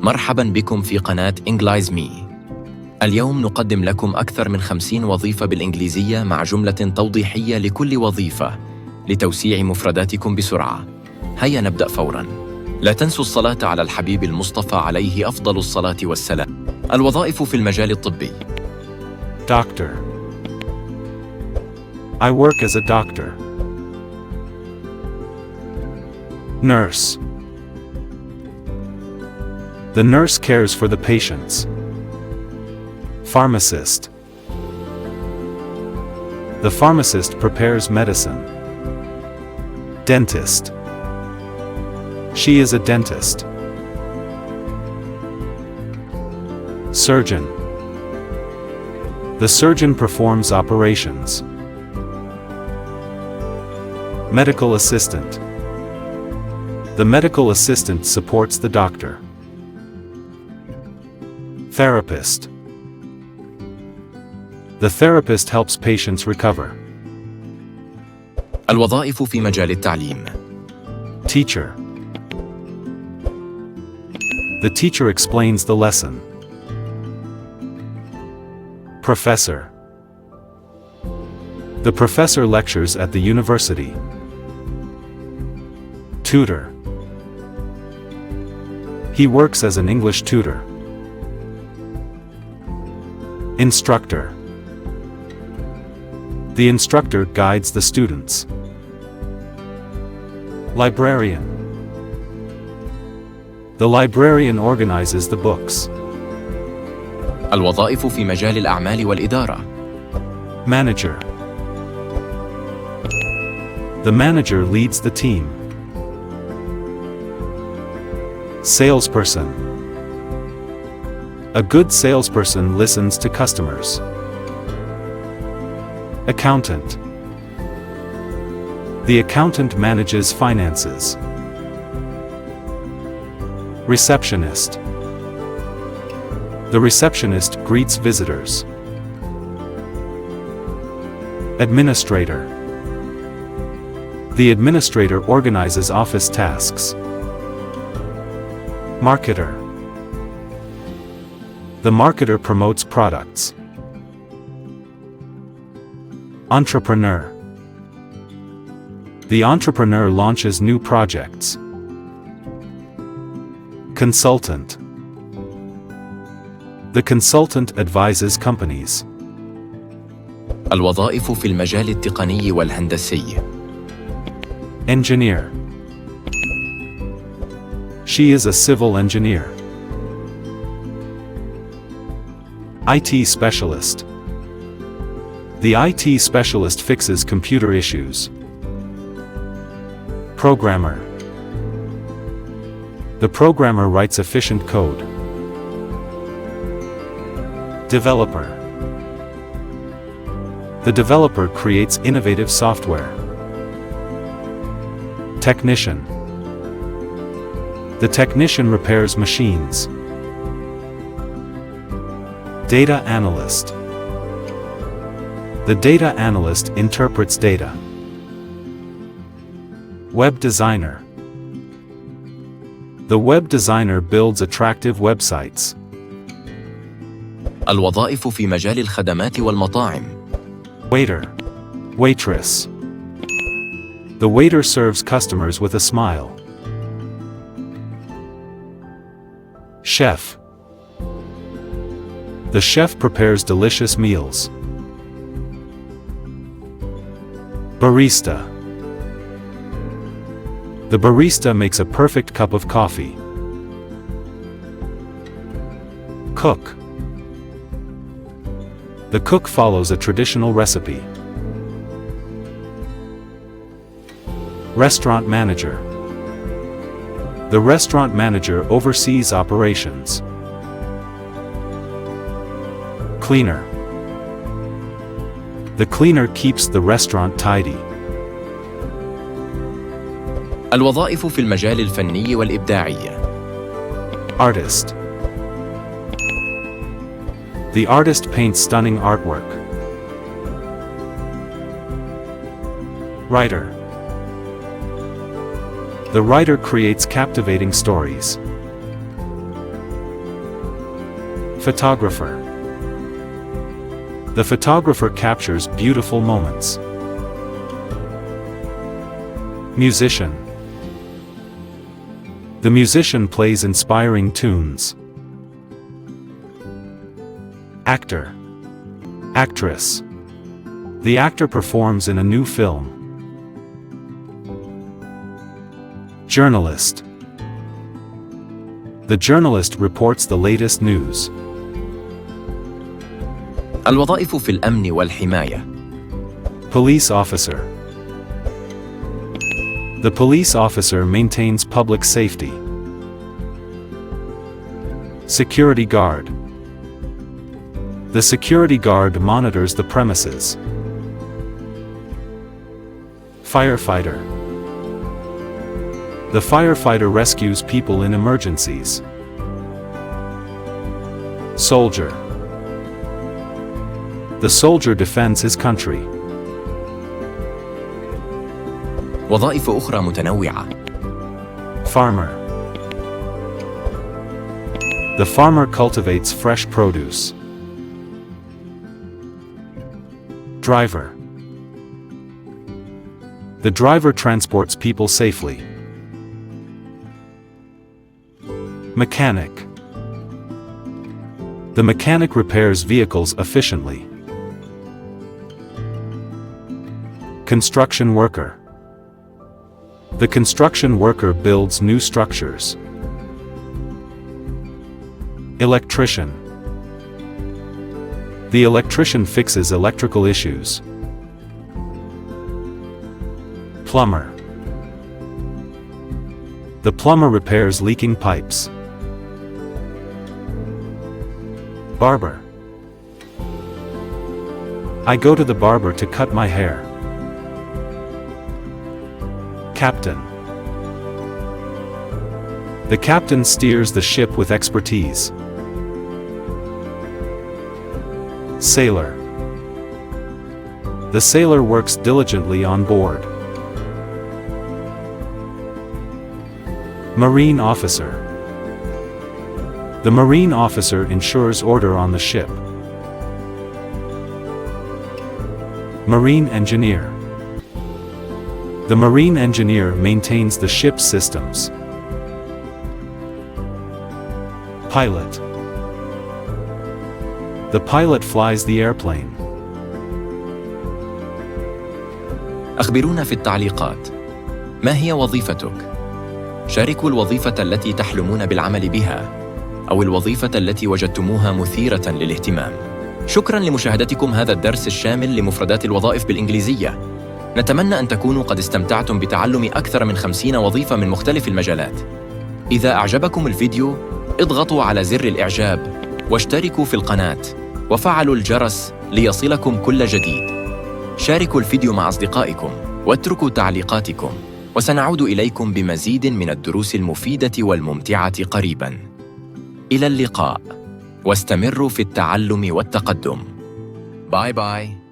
مرحبا بكم في قناة EnglizeMe. اليوم نقدم لكم أكثر من 50 وظيفة بالإنجليزية مع جملة توضيحية لكل وظيفة لتوسيع مفرداتكم بسرعة. هيا نبدأ فوراً. لا تنسوا الصلاة على الحبيب المصطفى عليه أفضل الصلاة والسلام. الوظائف في المجال الطبي. Doctor. I work as a doctor. Nurse. The nurse cares for the patients. Pharmacist. The pharmacist prepares medicine. Dentist. She is a dentist. Surgeon. The surgeon performs operations. Medical assistant. The medical assistant supports the doctor. Therapist. The therapist helps patients recover. الوظائف في مجال التعليم. Teacher. The teacher explains the lesson. Professor. The professor lectures at the university. Tutor. He works as an English tutor. Instructor. The instructor guides the students. Librarian. The librarian organizes the books. الوظائف في مجال الأعمال والإدارة. Manager. The manager leads the team. Salesperson. A good salesperson listens to customers. Accountant. The accountant manages finances. Receptionist. The receptionist greets visitors. Administrator. The administrator organizes office tasks. Marketer. The marketer promotes products. Entrepreneur. The entrepreneur launches new projects. Consultant. The consultant advises companies. الوظائف في المجال التقني والهندسي. Engineer. She is a civil engineer. IT specialist. The IT specialist fixes computer issues. Programmer. The programmer writes efficient code. Developer. The developer creates innovative software. Technician. The technician repairs machines. Data analyst. The data analyst interprets data. Web designer. The web designer builds attractive websites. الوظائف في مجال الخدمات والمطاعم. Waiter. Waitress. The waiter serves customers with a smile. Chef. The chef prepares delicious meals. Barista. The barista makes a perfect cup of coffee. Cook. The cook follows a traditional recipe. Restaurant manager. The restaurant manager oversees operations. Cleaner. The cleaner keeps the restaurant tidy. الوظائف في المجال الفني والإبداعي. Artist. The artist paints stunning artwork. Writer. The writer creates captivating stories. Photographer. The photographer captures beautiful moments. Musician. The musician plays inspiring tunes. Actor. Actress. The actor performs in a new film. Journalist. The journalist reports the latest news. الوظائف في الأمن والحماية. Police officer. The police officer maintains public safety. Security guard. The security guard monitors the premises. Firefighter. The firefighter rescues people in emergencies. Soldier. The soldier defends his country. وظائف أخرى متنوعة. Farmer. The farmer cultivates fresh produce. Driver. The driver transports people safely. Mechanic. The mechanic repairs vehicles efficiently. Construction worker. The construction worker builds new structures. Electrician. The electrician fixes electrical issues. Plumber. The plumber repairs leaking pipes. Barber. I go to the barber to cut my hair. Captain. The captain steers the ship with expertise. Sailor. The sailor works diligently on board. Marine officer. The marine officer ensures order on the ship. Marine engineer. The marine engineer maintains the ship's systems. Pilot. The pilot flies the airplane. أخبرونا في التعليقات، ما هي وظيفتك؟ شاركوا الوظيفة التي تحلمون بالعمل بها، أو الوظيفة التي وجدتموها مثيرة للاهتمام. شكراً لمشاهدتكم هذا الدرس الشامل لمفردات الوظائف بالإنجليزية. نتمنى أن تكونوا قد استمتعتم بتعلم أكثر من 50 وظيفة من مختلف المجالات. إذا أعجبكم الفيديو، اضغطوا على زر الإعجاب، واشتركوا في القناة، وفعلوا الجرس ليصلكم كل جديد. شاركوا الفيديو مع أصدقائكم، واتركوا تعليقاتكم، وسنعود إليكم بمزيد من الدروس المفيدة والممتعة قريباً. إلى اللقاء، واستمروا في التعلم والتقدم. باي باي.